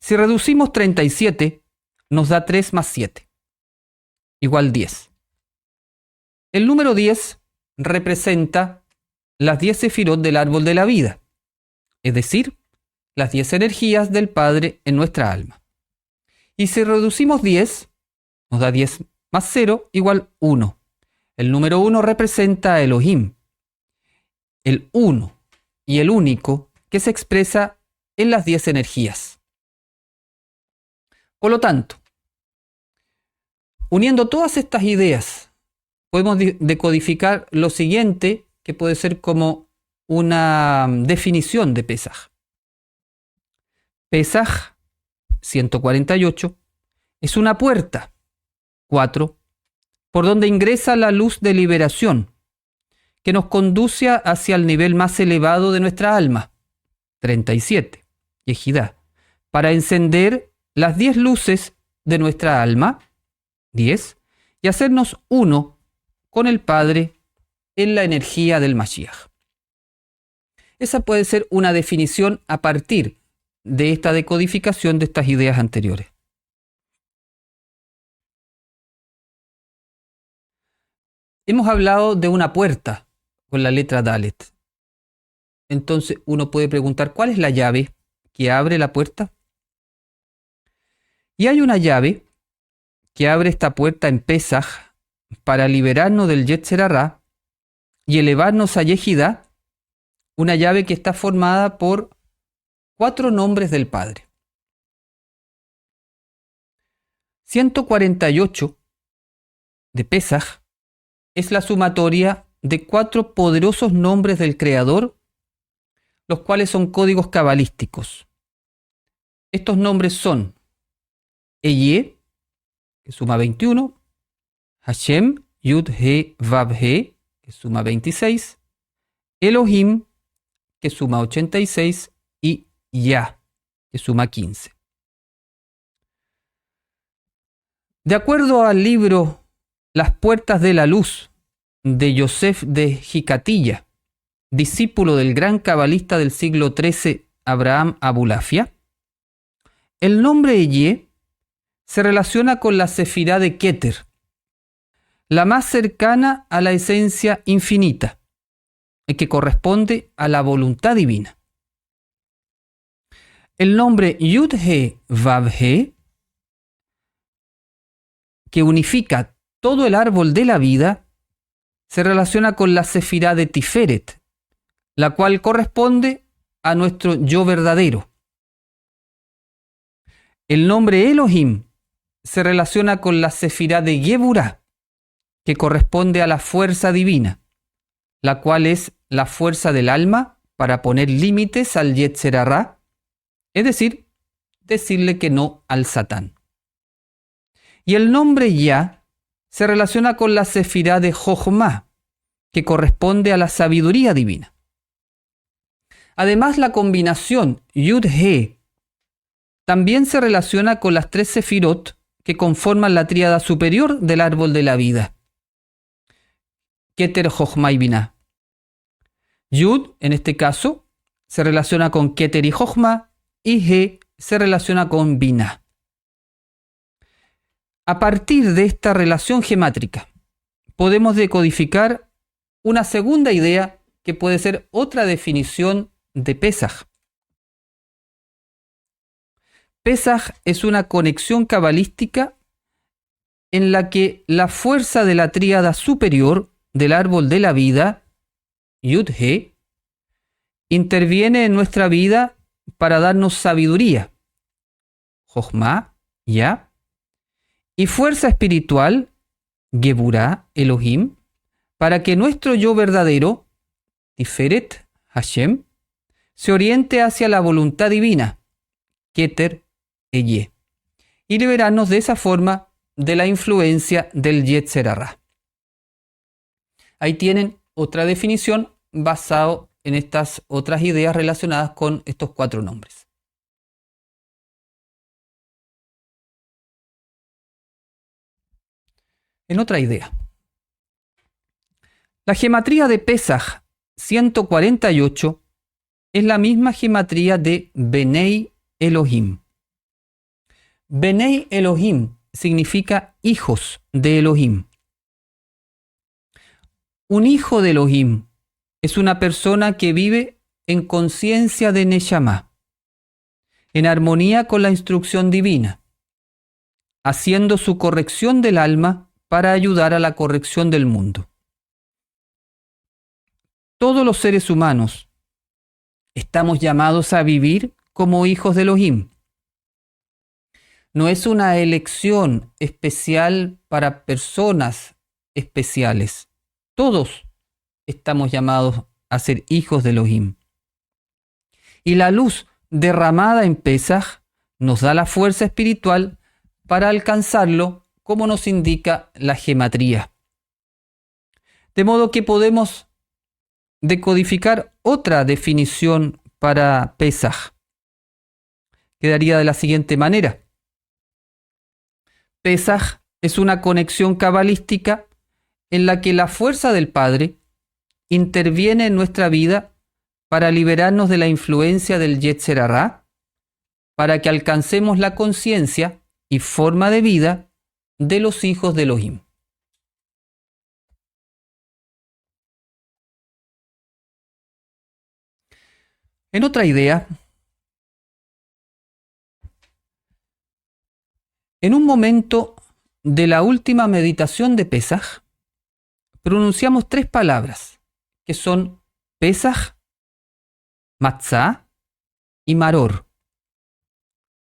Si reducimos 37, nos da 3 más 7, igual 10. El número 10 representa las 10 sefirot del árbol de la vida, es decir, las 10 energías del Padre en nuestra alma. Y si reducimos 10, nos da 10 más 0 igual 1. El número 1 representa a Elohim, el uno y el único que se expresa en las 10 energías. Por lo tanto, uniendo todas estas ideas, podemos decodificar lo siguiente, que puede ser como una definición de Pesaj. Pesaj 148 es una puerta, 4, por donde ingresa la luz de liberación, que nos conduce hacia el nivel más elevado de nuestra alma, 37, Yehidá, para encender las 10 luces de nuestra alma, 10, y hacernos uno con el Padre en la energía del Mashiach. Esa puede ser una definición a partir de esta decodificación de estas ideas anteriores. Hemos hablado de una puerta con la letra Dalet. Entonces uno puede preguntar, ¿cuál es la llave que abre la puerta? Y hay una llave que abre esta puerta en Pesaj para liberarnos del Yetzer Hará y elevarnos a Yehidá, una llave que está formada por 4 nombres del Padre. 148 de Pesaj es la sumatoria de 4 poderosos nombres del Creador, los cuales son códigos cabalísticos. Estos nombres son Eye, que suma 21, Hashem, Yud, He, Vav, He, que suma 26, Elohim, que suma 86, y Yah, que suma 15. De acuerdo al libro Las Puertas de la Luz de Yosef de Jicatilla, discípulo del gran cabalista del siglo XIII Abraham Abulafia, el nombre Eye se relaciona con la sefirá de Keter, la más cercana a la esencia infinita, y que corresponde a la voluntad divina. El nombre Yud-He Vav-He, que unifica todo el árbol de la vida, se relaciona con la sefirá de Tiferet, la cual corresponde a nuestro yo verdadero. El nombre Elohim se relaciona con la sefirá de Geburá, que corresponde a la fuerza divina, la cual es la fuerza del alma para poner límites al Yetzer Hará, es decir, decirle que no al Satán. Y el nombre Yah se relaciona con la sefirá de Jochma, que corresponde a la sabiduría divina. Además, la combinación Yud-He también se relaciona con las 3 sefirot que conforman la tríada superior del árbol de la vida, Keter, Jochma y Binah. Yud, en este caso, se relaciona con Keter y Jochma, y He se relaciona con Binah. A partir de esta relación gemátrica, podemos decodificar una segunda idea que puede ser otra definición de Pesaj. Pesaj es una conexión cabalística en la que la fuerza de la tríada superior del árbol de la vida, Yud-He, interviene en nuestra vida para darnos sabiduría, Jochma, Yah, y fuerza espiritual, Geburá, Elohim, para que nuestro yo verdadero, Tiferet, Hashem, se oriente hacia la voluntad divina, Keter, Eye, y liberarnos de esa forma de la influencia del Yetzer Hará. Ahí tienen otra definición basado en estas otras ideas relacionadas con estos 4 nombres. En otra idea, La gematría de Pesaj 148 es la misma gematría de Benei Elohim. Benei Elohim significa hijos de Elohim. Un hijo de Elohim es una persona que vive en conciencia de Neshama, en armonía con la instrucción divina, haciendo su corrección del alma para ayudar a la corrección del mundo. Todos los seres humanos estamos llamados a vivir como hijos de Elohim. No es una elección especial para personas especiales. Todos estamos llamados a ser hijos de Elohim. Y la luz derramada en Pesaj nos da la fuerza espiritual para alcanzarlo, como nos indica la gematría. De modo que podemos decodificar otra definición para Pesaj. Quedaría de la siguiente manera. Pesaj es una conexión cabalística en la que la fuerza del Padre interviene en nuestra vida para liberarnos de la influencia del Yetzer Hará, para que alcancemos la conciencia y forma de vida de los hijos de Elohim. En otra idea, en un momento de la última meditación de Pesaj, pronunciamos tres palabras, que son Pesaj, Matzah y Maror.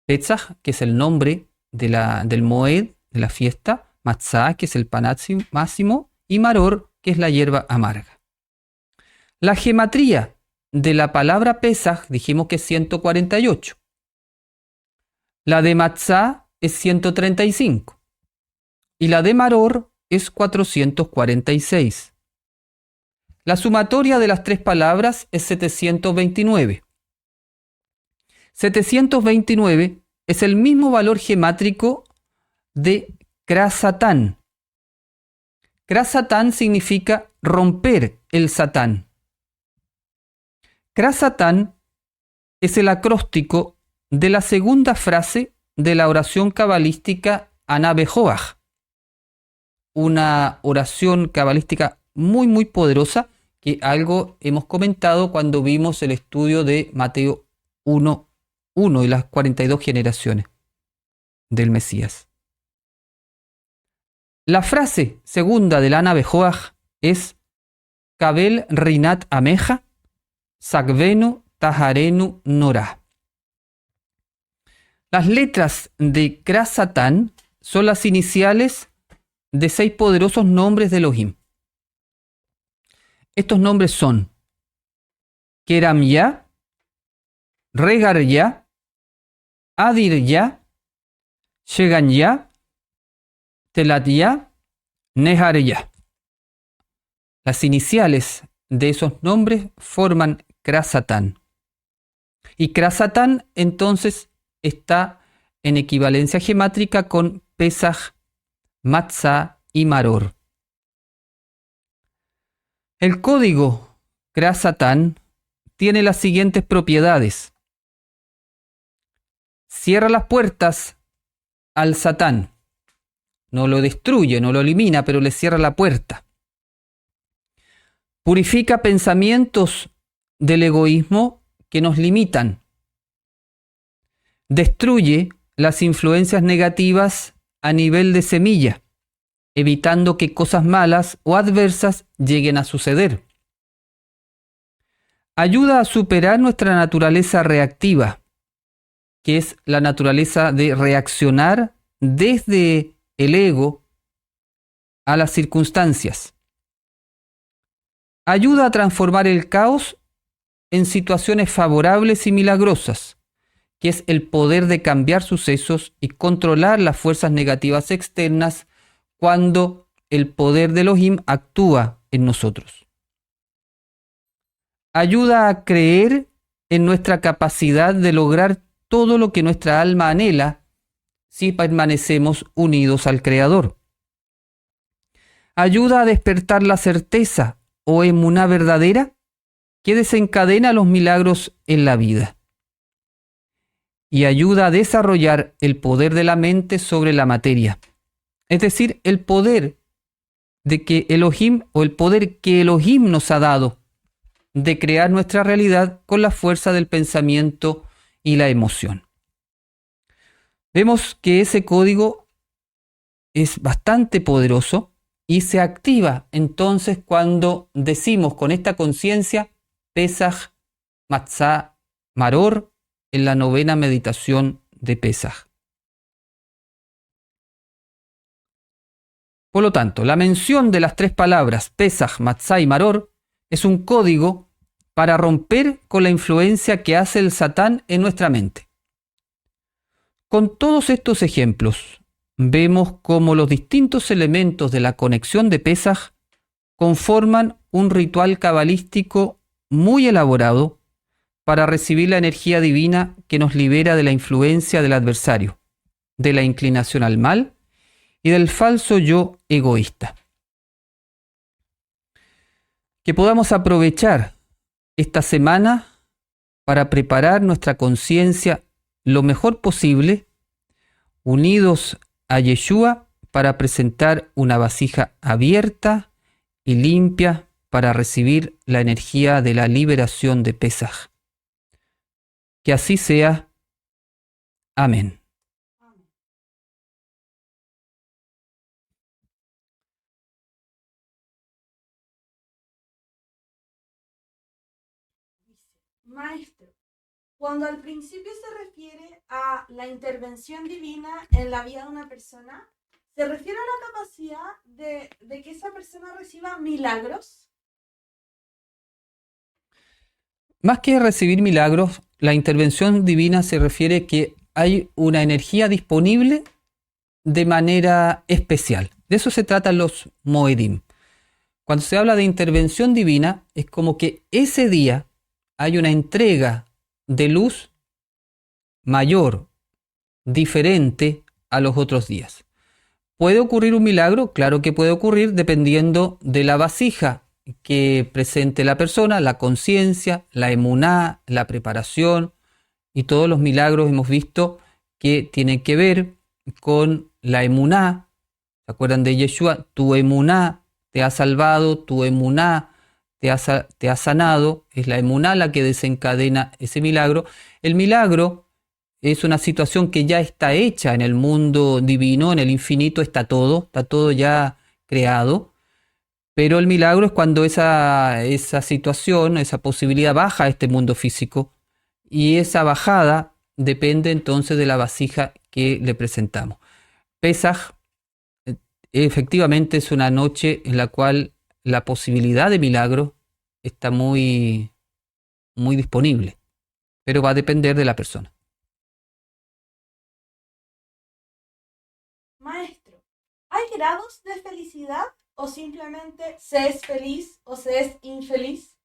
Pesaj, que es el nombre del Moed, de la fiesta, Matzah, que es el pan máximo, y Maror, que es la hierba amarga. La gematría de la palabra Pesaj dijimos que es 148. La de Matzah es 135. Y la de Maror es 446. La sumatoria de las tres palabras es 729. 729 es el mismo valor gemátrico de Krasatán. Krasatán significa romper el Satán. Krasatán es el acróstico de la segunda frase de la oración cabalística Anabejoach, una oración cabalística muy muy poderosa que algo hemos comentado cuando vimos el estudio de Mateo 1:1 y las 42 generaciones del Mesías. La frase segunda del Anabejoach es Kabel Rinat Ameja Sagvenu Taharenu Norah. Las letras de Krasatán son las iniciales de 6 poderosos nombres de Elohim. Estos nombres son Keram-Ya, Regar-Ya, Adir-Ya, Shegan-Ya, Telat-Ya, Nehar-Ya. Las iniciales de esos nombres forman Krasatán. Y Krasatán entonces está en equivalencia gemátrica con Pesaj, Matzah y Maror. El código Krasatán tiene las siguientes propiedades. Cierra las puertas al Satán. No lo destruye, no lo elimina, pero le cierra la puerta. Purifica pensamientos del egoísmo que nos limitan. Destruye las influencias negativas a nivel de semilla, evitando que cosas malas o adversas lleguen a suceder. Ayuda a superar nuestra naturaleza reactiva, que es la naturaleza de reaccionar desde el ego a las circunstancias. Ayuda a transformar el caos en situaciones favorables y milagrosas, que es el poder de cambiar sucesos y controlar las fuerzas negativas externas cuando el poder de Elohim actúa en nosotros. Ayuda a creer en nuestra capacidad de lograr todo lo que nuestra alma anhela si permanecemos unidos al Creador. Ayuda a despertar la certeza o emuná verdadera que desencadena los milagros en la vida. Y ayuda a desarrollar el poder de la mente sobre la materia. Es decir, el poder de que Elohim, o el poder que Elohim nos ha dado de crear nuestra realidad con la fuerza del pensamiento y la emoción. Vemos que ese código es bastante poderoso y se activa entonces cuando decimos con esta conciencia Pesaj, Matzah, Maror en la novena meditación de Pesaj. Por lo tanto, la mención de las tres palabras Pesaj, Matzah y Maror es un código para romper con la influencia que hace el Satán en nuestra mente. Con todos estos ejemplos, vemos cómo los distintos elementos de la conexión de Pesaj conforman un ritual cabalístico muy elaborado para recibir la energía divina que nos libera de la influencia del adversario, de la inclinación al mal y del falso yo egoísta. Que podamos aprovechar esta semana para preparar nuestra conciencia lo mejor posible, unidos a Yeshua, para presentar una vasija abierta y limpia para recibir la energía de la liberación de Pesaj. Que así sea. Amén. Maestro, cuando al principio se refiere a la intervención divina en la vida de una persona, ¿se refiere a la capacidad de que esa persona reciba milagros? Más que recibir milagros, la intervención divina se refiere que hay una energía disponible de manera especial. De eso se tratan los Moedim. Cuando se habla de intervención divina, es como que ese día hay una entrega de luz mayor, diferente a los otros días. ¿Puede ocurrir un milagro? Claro que puede ocurrir dependiendo de la vasija que presente la persona, la conciencia, la emuná, la preparación, y todos los milagros hemos visto que tienen que ver con la emuná. ¿Se acuerdan de Yeshua? Tu emuná te ha salvado, tu emuná te ha sanado. Es la emuná la que desencadena ese milagro. El milagro es una situación que ya está hecha en el mundo divino, en el infinito está todo ya creado. Pero el milagro es cuando esa situación, esa posibilidad baja a este mundo físico, y esa bajada depende entonces de la vasija que le presentamos. Pesaj efectivamente es una noche en la cual la posibilidad de milagro está muy, muy disponible, pero va a depender de la persona. Maestro, ¿hay grados de felicidad o simplemente se es feliz o se es infeliz?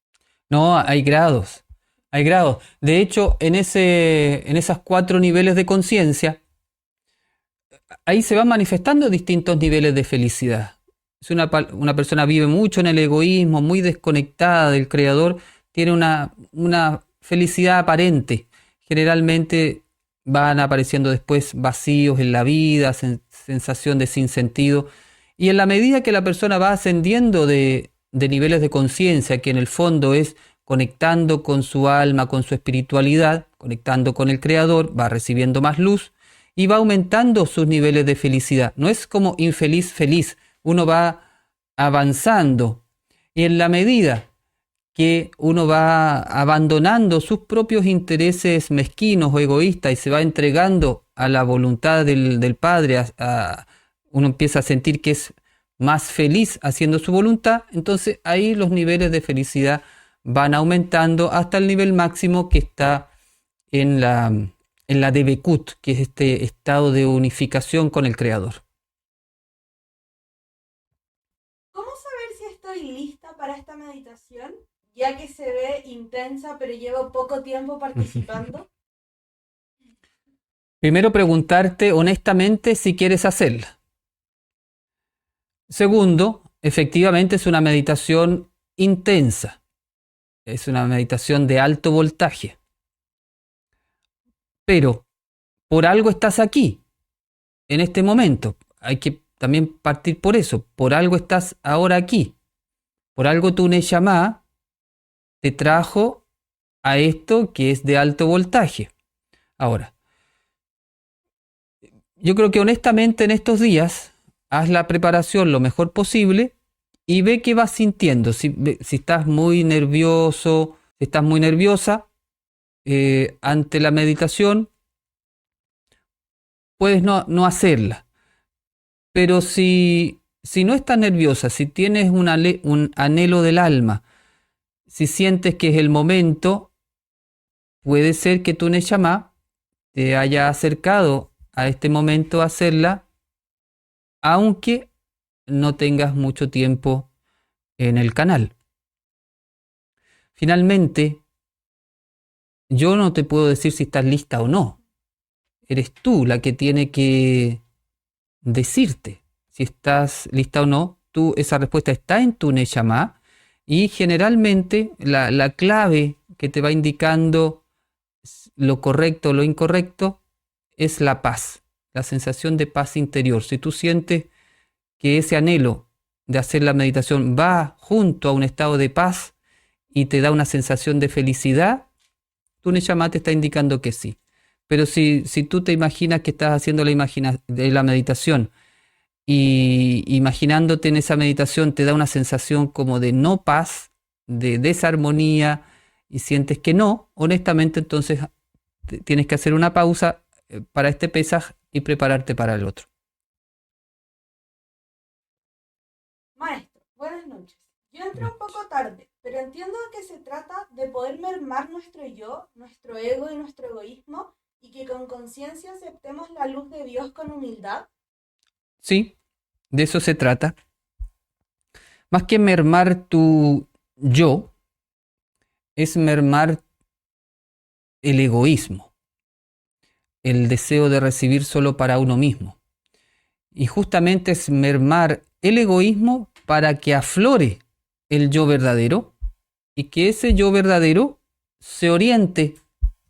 No, hay grados. Hay grados. De hecho, en esas 4 niveles de conciencia, ahí se van manifestando distintos niveles de felicidad. Si una persona vive mucho en el egoísmo, muy desconectada del Creador, tiene una felicidad aparente. Generalmente van apareciendo después vacíos en la vida, sensación de sinsentido. Y en la medida que la persona va ascendiendo de niveles de conciencia, que en el fondo es conectando con su alma, con su espiritualidad, conectando con el Creador, va recibiendo más luz y va aumentando sus niveles de felicidad. No es como infeliz, feliz. Uno va avanzando y en la medida que uno va abandonando sus propios intereses mezquinos o egoístas y se va entregando a la voluntad del Padre, uno empieza a sentir que es más feliz haciendo su voluntad, entonces ahí los niveles de felicidad van aumentando hasta el nivel máximo que está en la Debekut, que es este estado de unificación con el Creador. ¿Cómo saber si estoy lista para esta meditación, ya que se ve intensa pero llevo poco tiempo participando? Primero, preguntarte honestamente si quieres hacerla. Segundo, efectivamente es una meditación intensa, es una meditación de alto voltaje. Pero por algo estás aquí, en este momento. Hay que también partir por eso. Por algo estás ahora aquí. Por algo tu Neshama te trajo a esto que es de alto voltaje. Ahora, yo creo que honestamente en estos días haz la preparación lo mejor posible y ve qué vas sintiendo. Si estás muy nervioso, si estás muy nerviosa ante la meditación, puedes no hacerla. Pero si no estás nerviosa, si tienes un anhelo del alma, si sientes que es el momento, puede ser que tu Neshama te haya acercado a este momento a hacerla, aunque no tengas mucho tiempo en el canal. Finalmente, yo no te puedo decir si estás lista o no. Eres tú la que tiene que decirte si estás lista o no. Esa respuesta está en tu Neshama y generalmente la clave que te va indicando lo correcto o lo incorrecto es la paz, la sensación de paz interior. Si tú sientes que ese anhelo de hacer la meditación va junto a un estado de paz y te da una sensación de felicidad, tu Neshama te está indicando que sí. Pero si tú te imaginas que estás haciendo la meditación y imaginándote en esa meditación te da una sensación como de no paz, de desarmonía y sientes que no, honestamente entonces tienes que hacer una pausa para este Pesaj y prepararte para el otro. Maestro, buenas noches. Yo entré un poco tarde, pero entiendo que se trata de poder mermar nuestro yo, nuestro ego y nuestro egoísmo y que con conciencia aceptemos la luz de Dios con humildad. Sí, de eso se trata. Más que mermar tu yo, es mermar el egoísmo, el deseo de recibir solo para uno mismo. Y justamente es mermar el egoísmo para que aflore el yo verdadero y que ese yo verdadero se oriente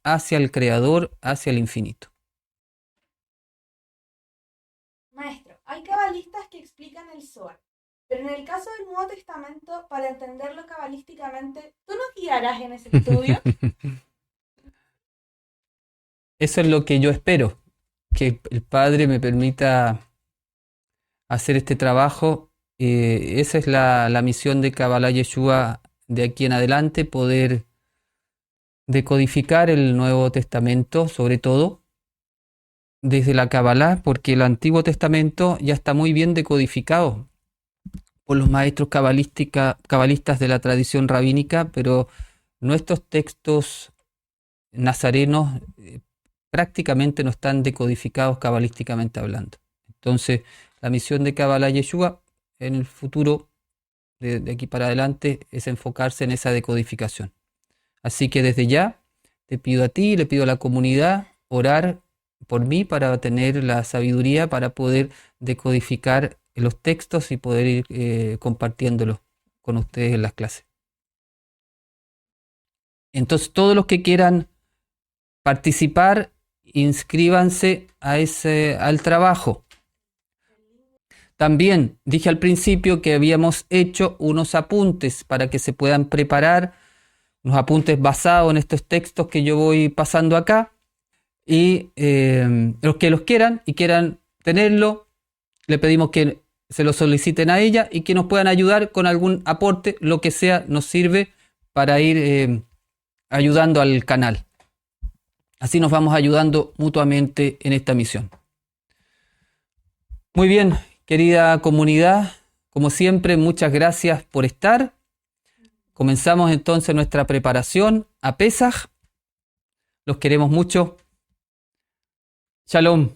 hacia el Creador, hacia el infinito. Maestro, hay cabalistas que explican el Zohar, pero en el caso del Nuevo Testamento, para entenderlo cabalísticamente, ¿tú nos guiarás en ese estudio? Eso es lo que yo espero, que el Padre me permita hacer este trabajo. Esa es la misión de Kabbalah Yeshua de aquí en adelante, poder decodificar el Nuevo Testamento, sobre todo desde la Kabbalah, porque el Antiguo Testamento ya está muy bien decodificado por los maestros cabalistas de la tradición rabínica, pero nuestros textos nazarenos prácticamente no están decodificados cabalísticamente hablando. Entonces, la misión de Kabbalah Yeshua en el futuro, de aquí para adelante, es enfocarse en esa decodificación. Así que desde ya te pido a ti, le pido a la comunidad, orar por mí para tener la sabiduría para poder decodificar los textos y poder ir compartiéndolos con ustedes en las clases. Entonces, todos los que quieran participar, inscríbanse al trabajo. También dije al principio que habíamos hecho unos apuntes para que se puedan preparar, unos apuntes basados en estos textos que yo voy pasando acá. Y los que los quieran y quieran tenerlo, le pedimos que se lo soliciten a ella y que nos puedan ayudar con algún aporte, lo que sea, nos sirve para ir ayudando al canal. Así nos vamos ayudando mutuamente en esta misión. Muy bien, querida comunidad, como siempre, muchas gracias por estar. Comenzamos entonces nuestra preparación a Pesaj. Los queremos mucho. Shalom.